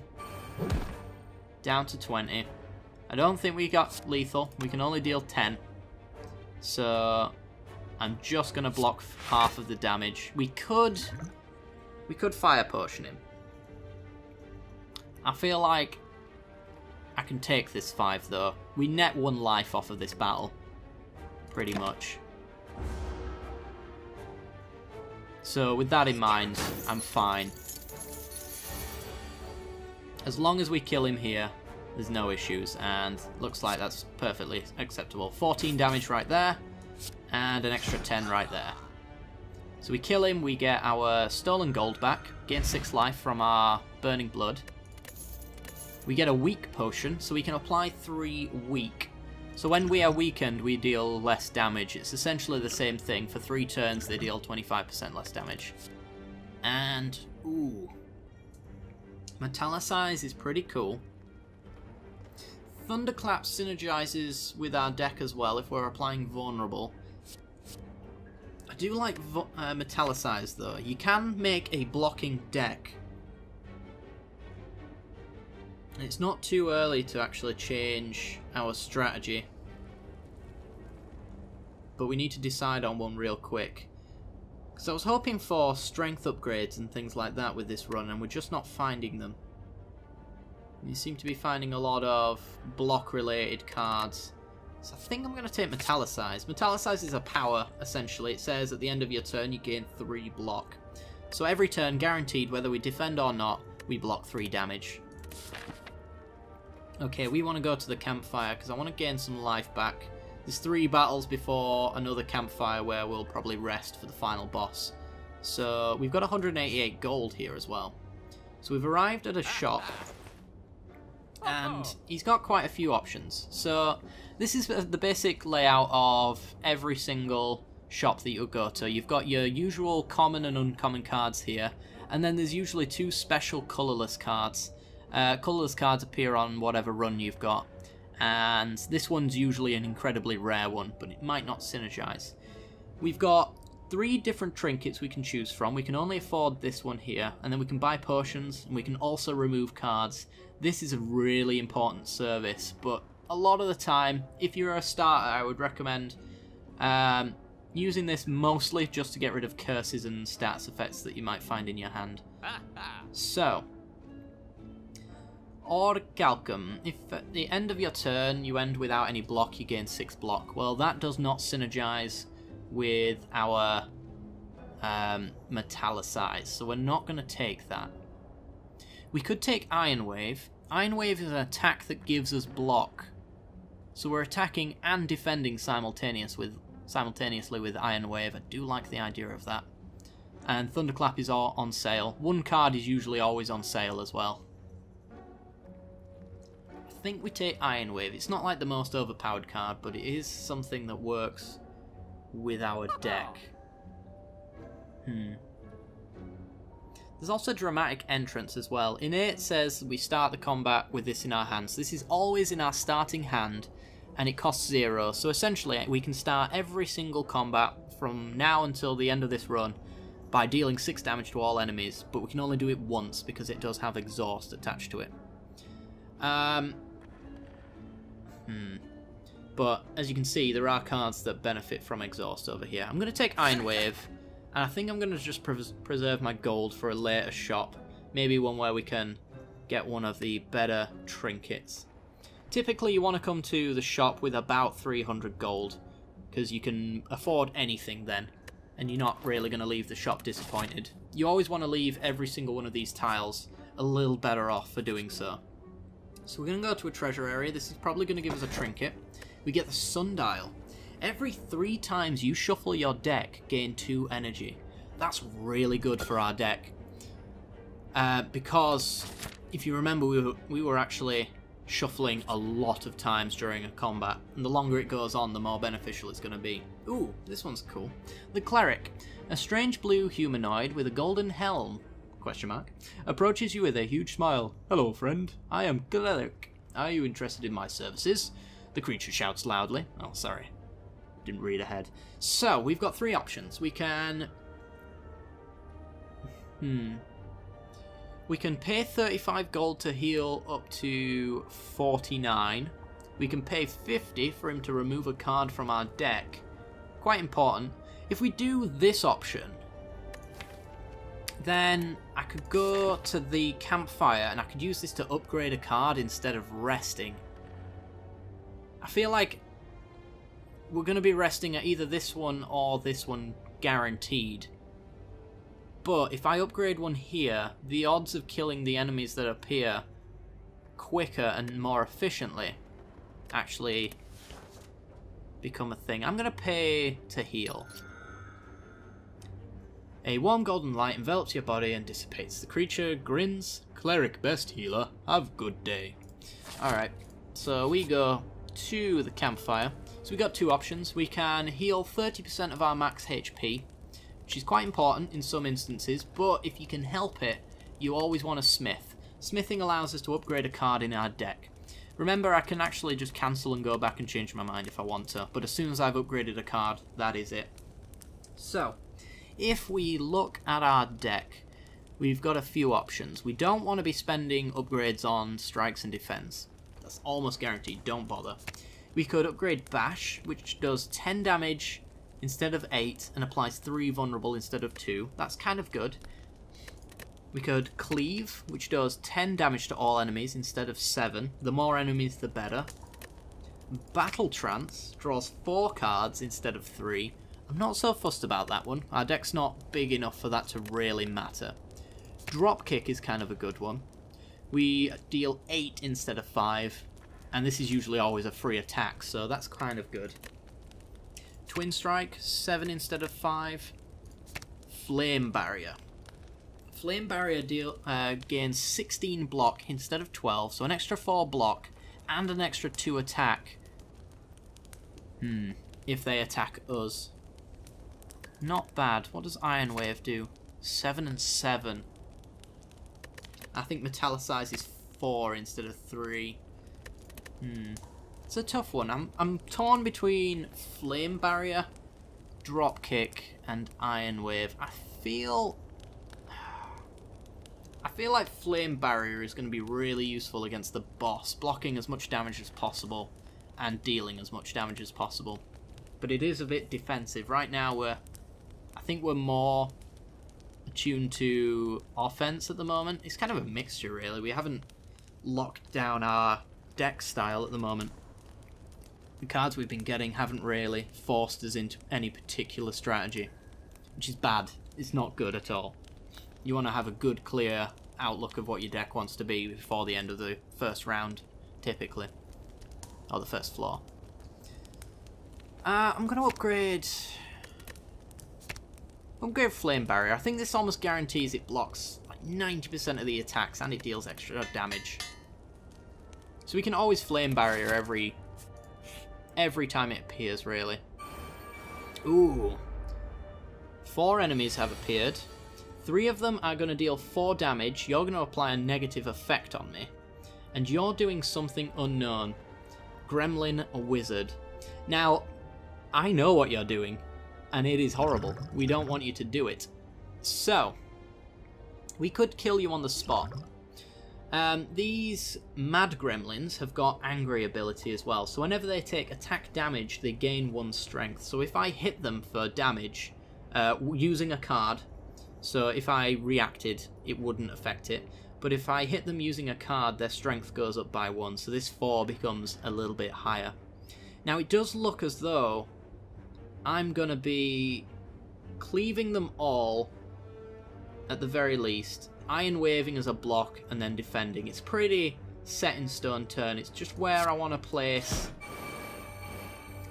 Down to 20. I don't think we got lethal. We can only deal 10. So I'm just going to block half of the damage. We could Fire Potion him. I feel like I can take this 5 though. We net 1 life off of this battle. Pretty much. So with that in mind, I'm fine. As long as we kill him here, there's no issues, and looks like that's perfectly acceptable. 14 damage right there, and an extra 10 right there. So we kill him, we get our stolen gold back, gain 6 life from our burning blood. We get a weak potion, so we can apply 3 weak. So when we are weakened, we deal less damage. It's essentially the same thing. For 3 turns, they deal 25% less damage. And, ooh. Metallicize is pretty cool. Thunderclap synergizes with our deck as well if we're applying Vulnerable. I do like Metallicize though. You can make a blocking deck. It's not too early to actually change our strategy. But we need to decide on one real quick. Because I was hoping for strength upgrades and things like that with this run, and we're just not finding them. You seem to be finding a lot of block-related cards. So I think I'm going to take Metallicize. Metallicize is a power, essentially. It says at the end of your turn you gain 3 block. So every turn, guaranteed, whether we defend or not, we block 3 damage. Okay, we want to go to the campfire because I want to gain some life back. There's 3 battles before another campfire where we'll probably rest for the final boss. So we've got 188 gold here as well. So we've arrived at a shop. And he's got quite a few options. So this is the basic layout of every single shop that you go to. You've got your usual common and uncommon cards here. And then there's usually 2 special colourless cards. Colourless cards appear on whatever run you've got. And this one's usually an incredibly rare one, but it might not synergize. We've got 3 different trinkets we can choose from. We can only afford this one here, and then we can buy potions, and we can also remove cards. This is a really important service, but a lot of the time, if you're a starter, I would recommend using this mostly just to get rid of curses and stats effects that you might find in your hand. So, Orichalcum. If at the end of your turn you end without any block, you gain 6 block. Well, that does not synergize with our Metallicize, so we're not going to take that. We could take Iron Wave. Iron Wave is an attack that gives us block. So we're attacking and defending simultaneously with Iron Wave. I do like the idea of that. And Thunderclap is all on sale. 1 card is usually always on sale as well. I think we take Iron Wave. It's not like the most overpowered card, but it is something that works with our deck. There's also Dramatic Entrance as well. Innate says we start the combat with this in our hands. This is always in our starting hand, and it costs 0. So essentially, we can start every single combat from now until the end of this run by dealing 6 damage to all enemies, but we can only do it once because it does have Exhaust attached to it. But as you can see, there are cards that benefit from Exhaust over here. I'm going to take Iron Wave. And I think I'm going to just preserve my gold for a later shop. Maybe one where we can get one of the better trinkets. Typically you want to come to the shop with about 300 gold. Because you can afford anything then. And you're not really going to leave the shop disappointed. You always want to leave every single one of these tiles a little better off for doing so. So we're going to go to a treasure area. This is probably going to give us a trinket. We get the Sundial. Every 3 times you shuffle your deck, gain 2 energy. That's really good for our deck. Because, if you remember, we were actually shuffling a lot of times during a combat. And the longer it goes on, the more beneficial it's going to be. Ooh, this one's cool. The Cleric. A strange blue humanoid with a golden helm, approaches you with a huge smile. Hello, friend. I am Cleric. Are you interested in my services? The creature shouts loudly. Oh, sorry. Didn't read ahead. So, we've got 3 options. We can... We can pay 35 gold to heal up to 49. We can pay 50 for him to remove a card from our deck. Quite important. If we do this option, then I could go to the campfire and I could use this to upgrade a card instead of resting. I feel like we're going to be resting at either this one or this one guaranteed. But if I upgrade one here, the odds of killing the enemies that appear quicker and more efficiently actually become a thing. I'm going to pay to heal. A warm golden light envelops your body and dissipates. The creature grins. Cleric, best healer. Have good day. Alright, so we go to the campfire. So we got two options. We can heal 30% of our max HP, which is quite important in some instances, but if you can help it, you always want a smith. Smithing allows us to upgrade a card in our deck. Remember, I can actually just cancel and go back and change my mind if I want to, but as soon as I've upgraded a card, that is it. So, if we look at our deck, we've got a few options. We don't want to be spending upgrades on strikes and defense. That's almost guaranteed, don't bother. We could upgrade Bash, which does 10 damage instead of 8 and applies 3 vulnerable instead of 2. That's kind of good. We could Cleave, which does 10 damage to all enemies instead of 7. The more enemies, the better. Battle Trance draws 4 cards instead of 3. I'm not so fussed about that one. Our deck's not big enough for that to really matter. Dropkick is kind of a good one. We deal 8 instead of 5, and this is usually always a free attack, so that's kind of good. Twin Strike, 7 instead of 5. Flame Barrier. Flame Barrier gains 16 block instead of 12, so an extra 4 block and an extra 2 attack. If they attack us. Not bad. What does Iron Wave do? 7 and 7. I think Metallicize is 4 instead of 3. It's a tough one. I'm torn between Flame Barrier, Dropkick, and Iron Wave. I feel like Flame Barrier is going to be really useful against the boss, blocking as much damage as possible and dealing as much damage as possible. But it is a bit defensive. Right now I think we're more attuned to offense at the moment. It's kind of a mixture, really. We haven't locked down our deck style at the moment. The cards we've been getting haven't really forced us into any particular strategy, which is bad. It's not good at all. You want to have a good, clear outlook of what your deck wants to be before the end of the first round, typically. Or the first floor. I'm going to upgrade Flame Barrier. I think this almost guarantees it blocks like 90% of the attacks and it deals extra damage. So we can always Flame Barrier every time it appears, really. Ooh. 4 enemies have appeared. 3 of them are going to deal 4 damage. You're going to apply a negative effect on me. And you're doing something unknown. Gremlin or Wizard. Now, I know what you're doing. And it is horrible. We don't want you to do it. So, we could kill you on the spot. These Mad Gremlins have got Angry ability as well. So whenever they take attack damage, they gain 1 strength. So if I hit them for damage using a card, so if I reacted, it wouldn't affect it. But if I hit them using a card, their strength goes up by 1. So this 4 becomes a little bit higher. Now it does look as though I'm going to be cleaving them all, at the very least. Iron Waving as a block, and then defending. It's pretty set in stone turn. It's just where I want to place.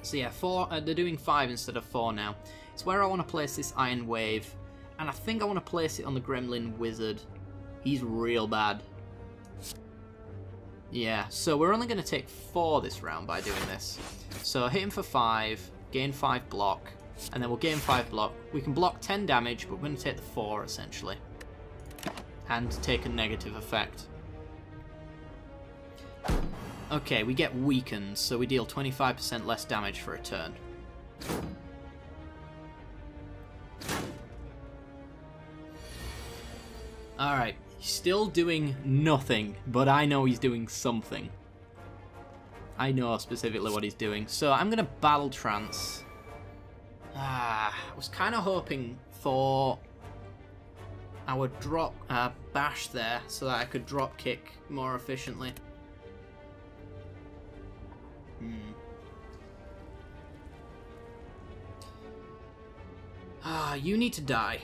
So yeah, 4. They're doing 5 instead of 4 now. It's where I want to place this Iron Wave. And I think I want to place it on the Gremlin Wizard. He's real bad. Yeah, so we're only going to take 4 this round by doing this. So hit him for 5. Gain 5 block, and then we'll gain 5 block. We can block 10 damage, but we're going to take the 4, essentially. And take a negative effect. Okay, we get weakened, so we deal 25% less damage for a turn. Alright, he's still doing nothing, but I know he's doing something. I know specifically what he's doing. So I'm going to Battle Trance. was kind of hoping for our drop bash there so that I could drop kick more efficiently. You need to die.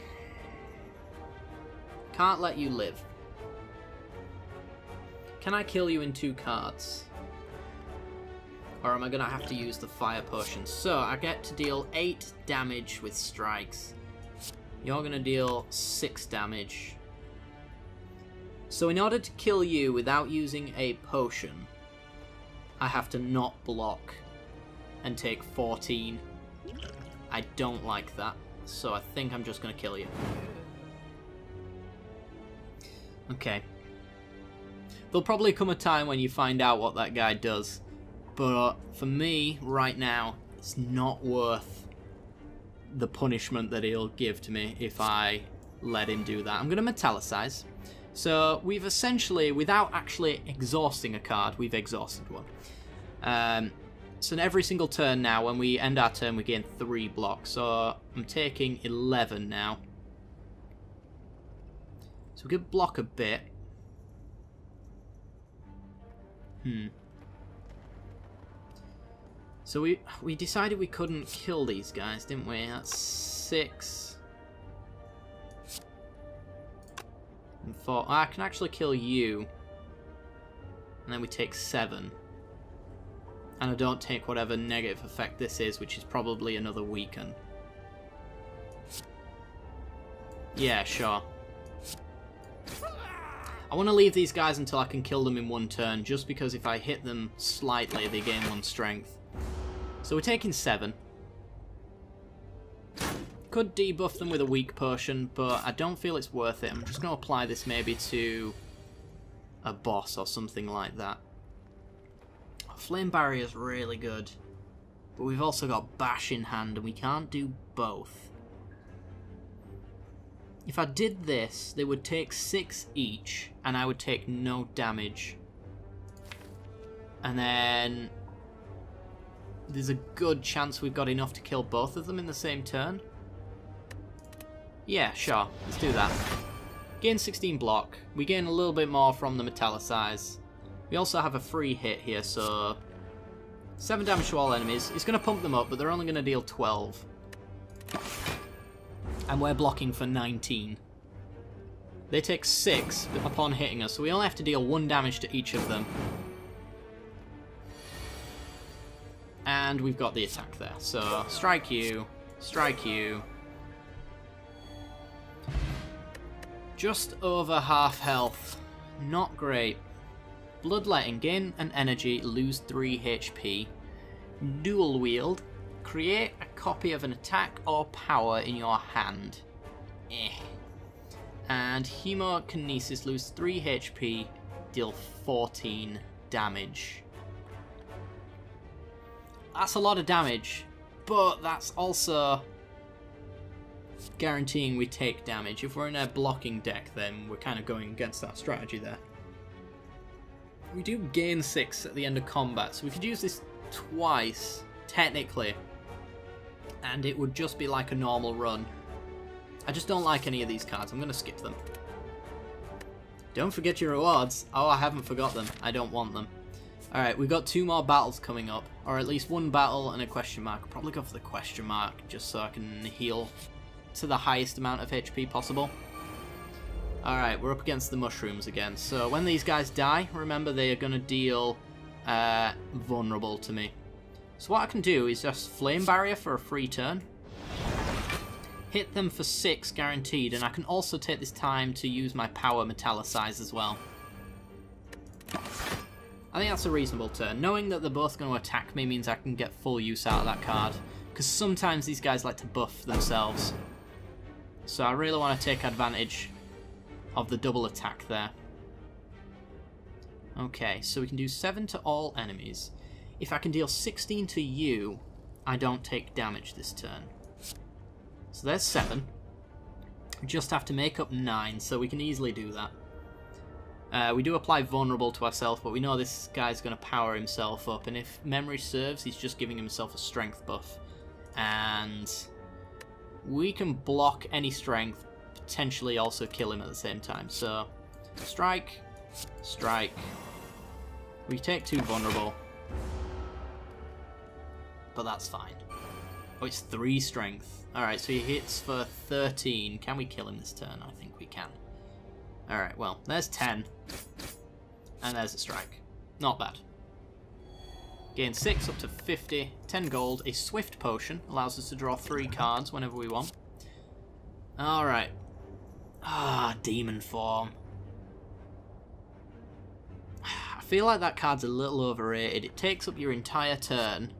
Can't let you live. Can I kill you in 2 cards? Or am I going to have to use the fire potion? So, I get to deal 8 damage with strikes. You're going to deal 6 damage. So in order to kill you without using a potion, I have to not block and take 14. I don't like that, so I think I'm just going to kill you. Okay. There'll probably come a time when you find out what that guy does, but for me, right now, it's not worth the punishment that he'll give to me if I let him do that. I'm going to metallicize. So we've essentially, without actually exhausting a card, we've exhausted one. So in every single turn now, when we end our turn, we gain 3 blocks. So I'm taking 11 now. So we could block a bit. So we decided we couldn't kill these guys, didn't we? That's 6. And 4. I can actually kill you. And then we take 7. And I don't take whatever negative effect this is, which is probably another weaken. Yeah, sure. I want to leave these guys until I can kill them in 1 turn, just because if I hit them slightly, they gain 1 strength. So we're taking 7. Could debuff them with a weak potion, but I don't feel it's worth it. I'm just going to apply this maybe to a boss or something like that. Flame Barrier is really good, but we've also got Bash in hand, and we can't do both. If I did this, they would take 6 each, and I would take no damage. And then there's a good chance we've got enough to kill both of them in the same turn. Yeah, sure. Let's do that. Gain 16 block. We gain a little bit more from the metallicize. We also have a free hit here, so 7 damage to all enemies. It's going to pump them up, but they're only going to deal 12. And we're blocking for 19. They take 6 upon hitting us, so we only have to deal 1 damage to each of them. And we've got the attack there. So, strike you, strike you. Just over half health. Not great. Bloodletting, gain an energy, lose 3 HP. Dual wield, create a copy of an attack or power in your hand. And hemokinesis, lose 3 HP, deal 14 damage. That's a lot of damage, but that's also guaranteeing we take damage. If we're in a blocking deck, then we're kind of going against that strategy there. We do gain 6 at the end of combat, so we could use this twice, technically, and it would just be like a normal run. I just don't like any of these cards. I'm going to skip them. Don't forget your rewards. Oh, I haven't forgot them. I don't want them. Alright, we've got 2 more battles coming up, or at least 1 battle and a question mark. I'll probably go for the question mark, just so I can heal to the highest amount of HP possible. Alright, we're up against the mushrooms again. So when these guys die, remember they are going to deal vulnerable to me. So what I can do is just Flame Barrier for a free turn. Hit them for 6 guaranteed, and I can also take this time to use my power metallicize as well. I think that's a reasonable turn. Knowing that they're both going to attack me means I can get full use out of that card, because sometimes these guys like to buff themselves. So I really want to take advantage of the double attack there. Okay, so we can do 7 to all enemies. If I can deal 16 to you, I don't take damage this turn. So there's 7. We just have to make up 9, so we can easily do that. We do apply vulnerable to ourselves, but we know this guy's going to power himself up, and if memory serves, he's just giving himself a strength buff. And we can block any strength, potentially also kill him at the same time. So, strike, strike. We take 2 vulnerable. But that's fine. Oh, it's 3 strength. Alright, so he hits for 13. Can we kill him this turn? I think we can. Alright, well, there's 10. And there's a strike. Not bad. Gain 6 up to 50. 10 gold. A swift potion. Allows us to draw 3 cards whenever we want. Alright. Demon form. I feel like that card's a little overrated. It takes up your entire turn.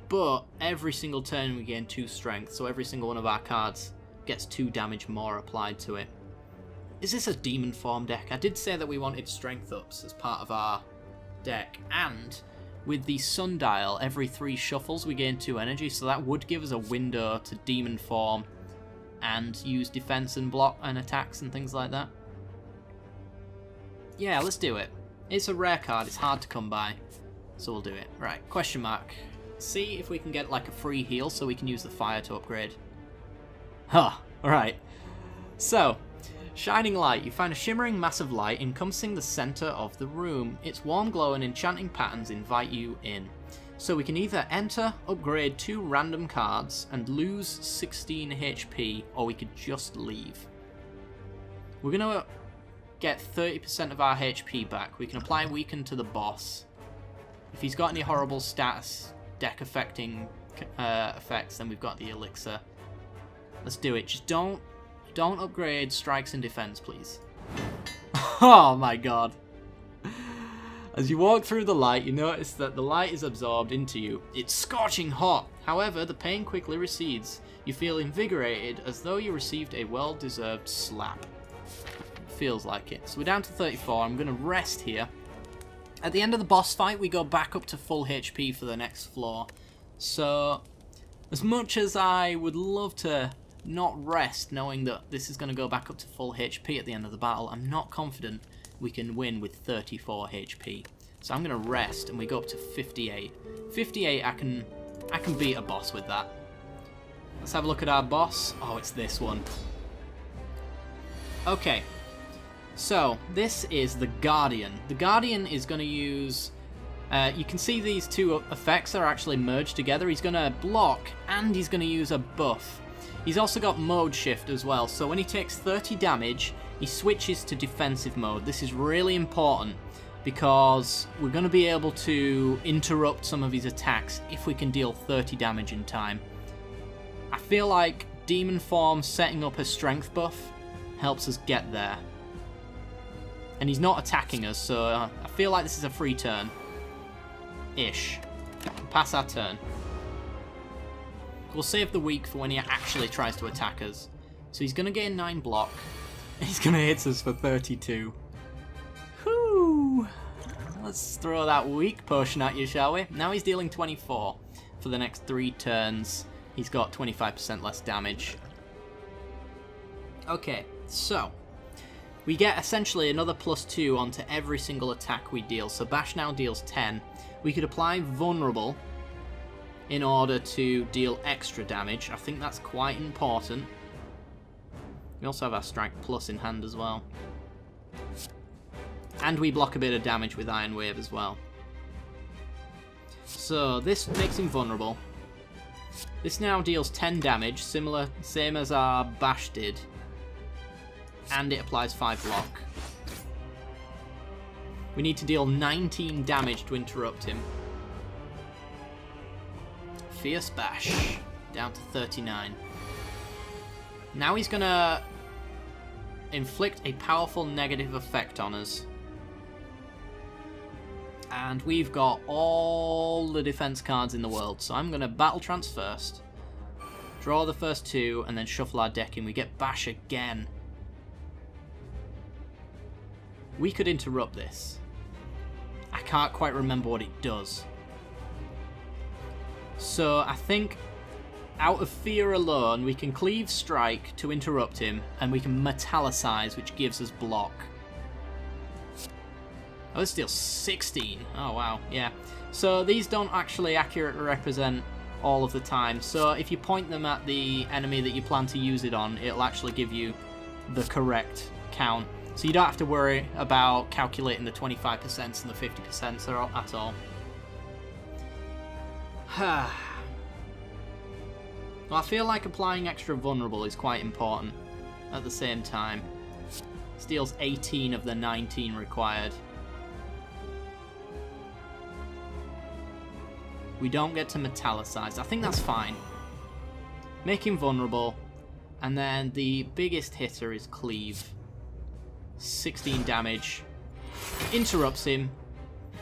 But every single turn we gain 2 strength. So every single one of our cards gets 2 damage more applied to it. Is this a demon form deck? I did say that we wanted strength ups as part of our deck. And with the sundial, every 3 shuffles we gain 2 energy. So that would give us a window to demon form and use defense and block and attacks and things like that. Yeah, let's do it. It's a rare card. It's hard to come by. So we'll do it. Right, question mark. See if we can get like a free heal so we can use the fire to upgrade. Huh, alright. So, shining light. You find a shimmering mass of light encompassing the center of the room. Its warm glow and enchanting patterns invite you in. So we can either enter, upgrade 2 random cards, and lose 16 HP, or we could just leave. We're going to get 30% of our HP back. We can apply Weaken to the boss. If he's got any horrible status deck affecting effects, then we've got the elixir. Let's do it. Just don't upgrade strikes and defense, please. Oh my god. As you walk through the light, you notice that the light is absorbed into you. It's scorching hot. However, the pain quickly recedes. You feel invigorated, as though you received a well-deserved slap. Feels like it. So we're down to 34. I'm going to rest here. At the end of the boss fight, we go back up to full HP for the next floor. So, as much as I would love to not rest, knowing that this is going to go back up to full HP at the end of the battle, I'm not confident we can win with 34 HP. So I'm going to rest, and we go up to 58. 58, I can beat a boss with that. Let's have a look at our boss. Oh, it's this one. Okay. So, this is the Guardian. The Guardian is going to use... you can see these 2 effects are actually merged together. He's going to block, and he's going to use a buff. He's also got mode shift as well, so when he takes 30 damage, he switches to defensive mode. This is really important, because we're going to be able to interrupt some of his attacks if we can deal 30 damage in time. I feel like Demon Form setting up a strength buff helps us get there. And he's not attacking us, so I feel like this is a free turn. Ish. Pass our turn. We'll save the weak for when he actually tries to attack us. So he's going to gain 9 block. He's going to hit us for 32. Whoo! Let's throw that weak potion at you, shall we? Now he's dealing 24 for the next 3 turns. He's got 25% less damage. Okay, so... we get essentially another +2 onto every single attack we deal. So Bash now deals 10. We could apply Vulnerable in order to deal extra damage. I think that's quite important. We also have our Strike Plus in hand as well. And we block a bit of damage with Iron Wave as well. So this makes him vulnerable. This now deals 10 damage, same as our Bash did. And it applies 5 block. We need to deal 19 damage to interrupt him. Fierce Bash. Down to 39. Now he's going to inflict a powerful negative effect on us. And we've got all the defense cards in the world. So I'm going to Battle Trance first. Draw the first 2 and then shuffle our deck in. We get Bash again. We could interrupt this. I can't quite remember what it does. So I think out of fear alone, we can Cleave Strike to interrupt him, and we can Metallicize, which gives us block. Oh, this deals 16. Oh, wow. Yeah. So these don't actually accurately represent all of the time. So if you point them at the enemy that you plan to use it on, it'll actually give you the correct count. So you don't have to worry about calculating the 25% and the 50% at all. Well, I feel like applying extra vulnerable is quite important at the same time. Steals 18 of the 19 required. We don't get to metallicize. I think that's fine. Make him vulnerable. And then the biggest hitter is Cleave. 16 damage. Interrupts him.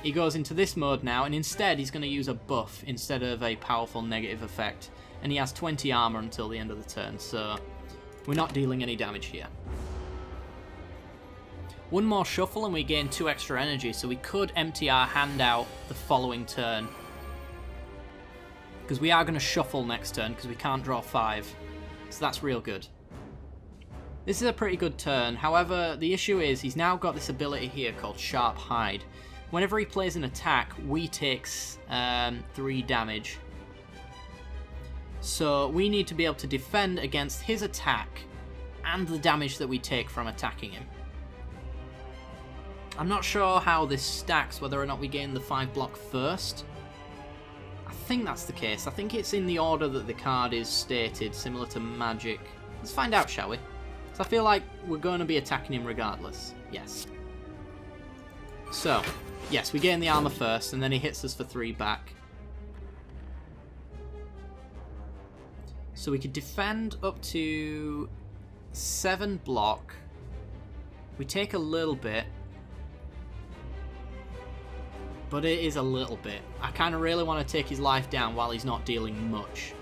He goes into this mode now, and instead he's going to use a buff instead of a powerful negative effect. And he has 20 armor until the end of the turn, so we're not dealing any damage here. One more shuffle and we gain 2 extra energy, so we could empty our hand out the following turn. Because we are going to shuffle next turn, because we can't draw 5. So that's real good. This is a pretty good turn, however, the issue is he's now got this ability here called Sharp Hide. Whenever he plays an attack, we take 3 damage. So we need to be able to defend against his attack and the damage that we take from attacking him. I'm not sure how this stacks, whether or not we gain the 5 block first. I think that's the case. I think it's in the order that the card is stated, similar to Magic. Let's find out, shall we? So I feel like we're going to be attacking him regardless. Yes. So, yes, we gain the armor first, and then he hits us for 3 back. So we could defend up to 7 block. We take a little bit. But it is a little bit. I kind of really want to take his life down while he's not dealing much.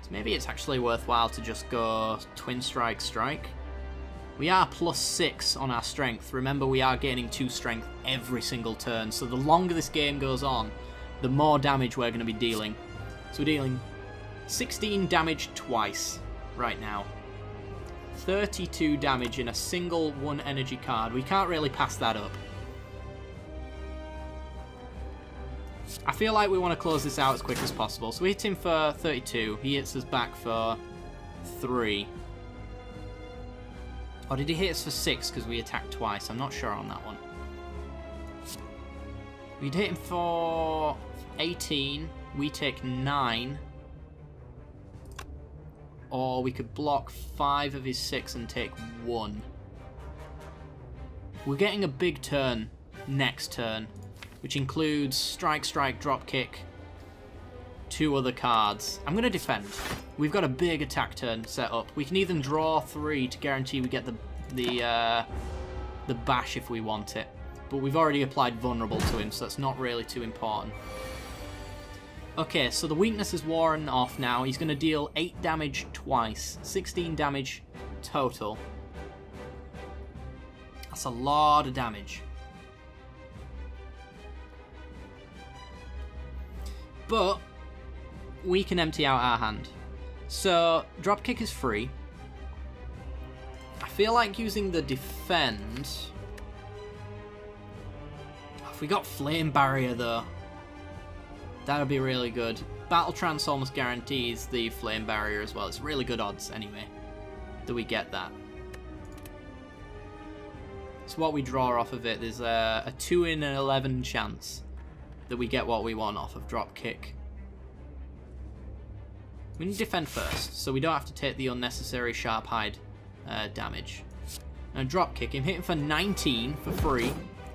So maybe it's actually worthwhile to just go Twin Strike Strike. We are +6 on our strength. Remember, we are gaining 2 strength every single turn. So the longer this game goes on, the more damage we're going to be dealing. So we're dealing 16 damage twice right now. 32 damage in a single 1 energy card. We can't really pass that up. I feel like we want to close this out as quick as possible. So we hit him for 32. He hits us back for 3. Or did he hit us for 6 because we attacked twice? I'm not sure on that one. We'd hit him for 18. We take 9. Or we could block 5 of his 6 and take 1. We're getting a big turn next turn, which includes Strike, Strike, Drop Kick, 2 other cards. I'm going to defend. We've got a big attack turn set up. We can even draw 3 to guarantee we get the bash if we want it. But we've already applied Vulnerable to him, so that's not really too important. Okay, so the weakness is worn off now. He's going to deal 8 damage twice. 16 damage total. That's a lot of damage. But we can empty out our hand. So, Dropkick is free. I feel like using the defend... If we got Flame Barrier though, that would be really good. Battle Trance almost guarantees the Flame Barrier as well. It's really good odds anyway that we get that. So what we draw off of it is a 2 in 11 chance that we get what we want off of Dropkick. We need to defend first, so we don't have to take the unnecessary Sharp Hide damage. And Dropkick him, hit him for 19 for free.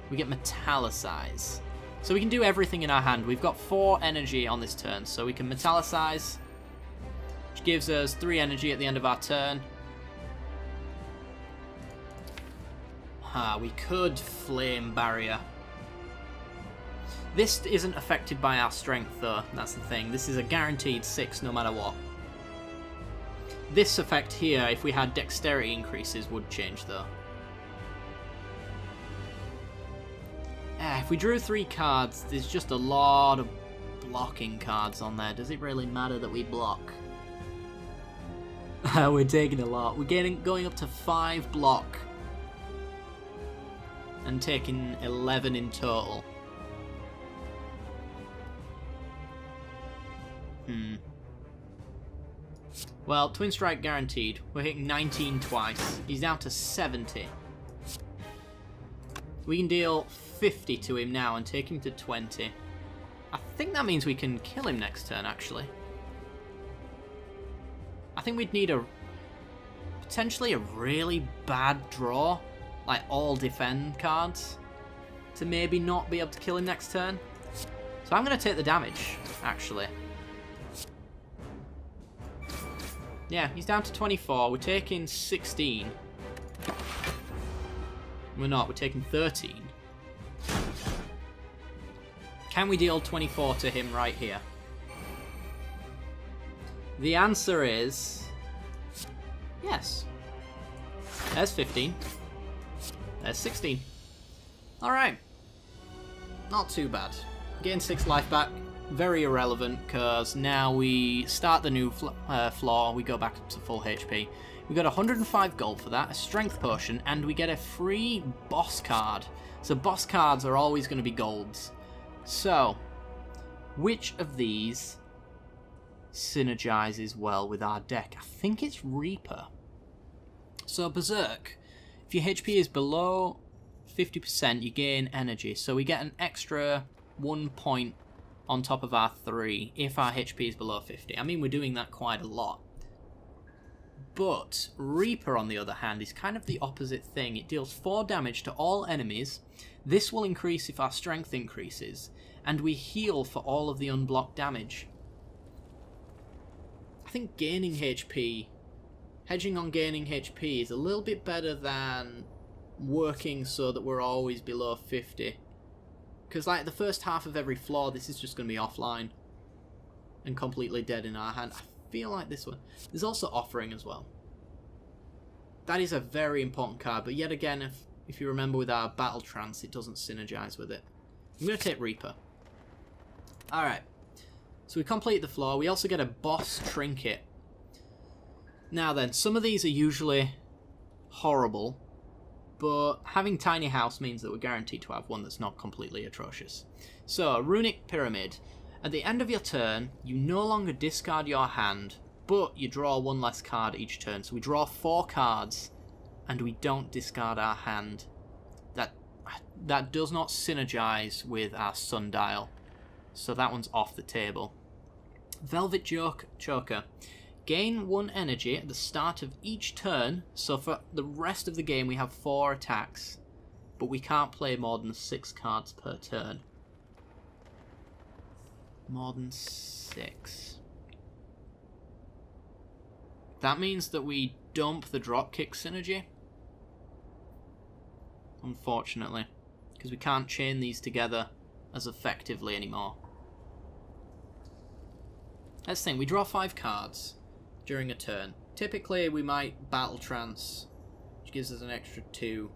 We get Metallicize. So we can do everything in our hand. We've got 4 energy on this turn, so we can Metallicize, which gives us 3 energy at the end of our turn. We could Flame Barrier. This isn't affected by our strength though, that's the thing. This is a guaranteed 6 no matter what. This effect here, if we had dexterity increases, would change though. If we drew 3 cards, there's just a lot of blocking cards on there. Does it really matter that we block? We're taking a lot. We're going up to 5 block. And taking 11 in total. Well, Twin Strike guaranteed. We're hitting 19 twice. He's down to 70. We can deal 50 to him now and take him to 20. I think that means we can kill him next turn, actually. I think we'd need potentially a really bad draw, like all defend cards, to maybe not be able to kill him next turn. So I'm going to take the damage, actually. Yeah, he's down to 24. We're taking 16. We're not. We're taking 13. Can we deal 24 to him right here? The answer is yes. There's 15. There's 16. Alright. Not too bad. Gain 6 life back. Very irrelevant, because now we start the new floor. We go back up to full HP. We got 105 gold for that, a strength potion, and we get a free boss card. So boss cards are always going to be golds. So, which of these synergizes well with our deck? I think it's Reaper. So Berserk, if your HP is below 50%, you gain energy. So we get an extra 1 point on top of our 3 if our HP is below 50. I mean, we're doing that quite a lot. But Reaper, on the other hand, is kind of the opposite thing. It deals 4 damage to all enemies. This will increase if our strength increases, and we heal for all of the unblocked damage. I think gaining HP, hedging on gaining HP, is a little bit better than working so that we're always below 50. Because like the first half of every floor, this is just going to be offline and completely dead in our hand. I feel like this one. There's also Offering as well. That is a very important card, but yet again, if you remember with our Battle Trance, it doesn't synergize with it. I'm going to take Reaper. Alright, so we complete the floor. We also get a boss trinket. Now then, some of these are usually horrible, but having Tiny House means that we're guaranteed to have one that's not completely atrocious. So, Runic Pyramid. At the end of your turn, you no longer discard your hand, but you draw 1 less card each turn. So we draw 4 cards, and we don't discard our hand. That does not synergize with our Sundial, so that one's off the table. Velvet Choker. Gain 1 energy at the start of each turn, so for the rest of the game we have 4 attacks, but we can't play more than 6 cards per turn. More than 6. That means that we dump the dropkick synergy, unfortunately, because we can't chain these together as effectively anymore. Let's think, we draw 5 cards during a turn. Typically we might Battle Trance, which gives us an extra 2.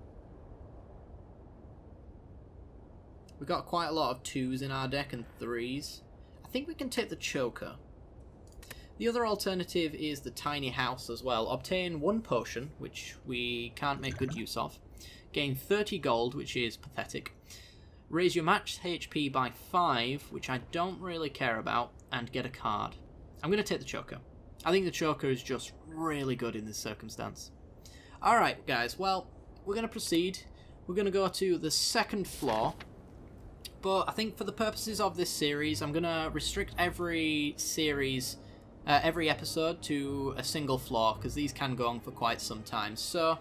We've got quite a lot of 2s in our deck and 3s. I think we can take the Choker. The other alternative is the Tiny House as well. Obtain 1 potion, which we can't make good use of. Gain 30 gold, which is pathetic. Raise your match HP by 5, which I don't really care about, and get a card. I'm going to take the Choker. I think the Choker is just really good in this circumstance. Alright guys, well, we're going to proceed. We're going to go to the second floor. But I think for the purposes of this series, I'm going to restrict every episode to a single floor, because these can go on for quite some time. So,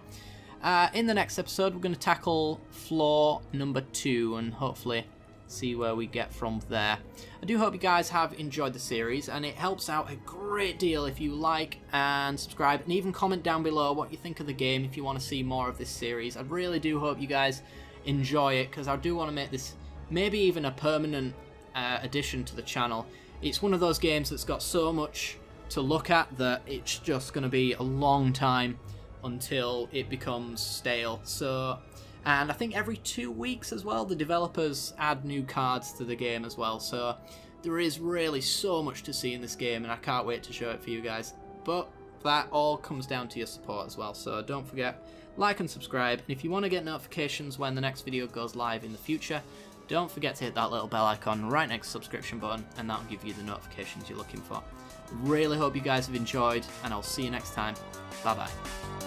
in the next episode, we're going to tackle floor number 2 and hopefully see where we get from there. I do hope you guys have enjoyed the series, and it helps out a great deal if you like and subscribe, and even comment down below what you think of the game if you want to see more of this series. I really do hope you guys enjoy it, because I do want to make this maybe even a permanent addition to the channel. It's one of those games that's got so much to look at that it's just going to be a long time until it becomes stale. So, and I think every 2 weeks as well, the developers add new cards to the game as well. So there is really so much to see in this game, and I can't wait to show it for you guys. But that all comes down to your support as well. So don't forget, like and subscribe. And if you want to get notifications when the next video goes live in the future, don't forget to hit that little bell icon right next to the subscription button, and that'll give you the notifications you're looking for. Really hope you guys have enjoyed, and I'll see you next time. Bye bye.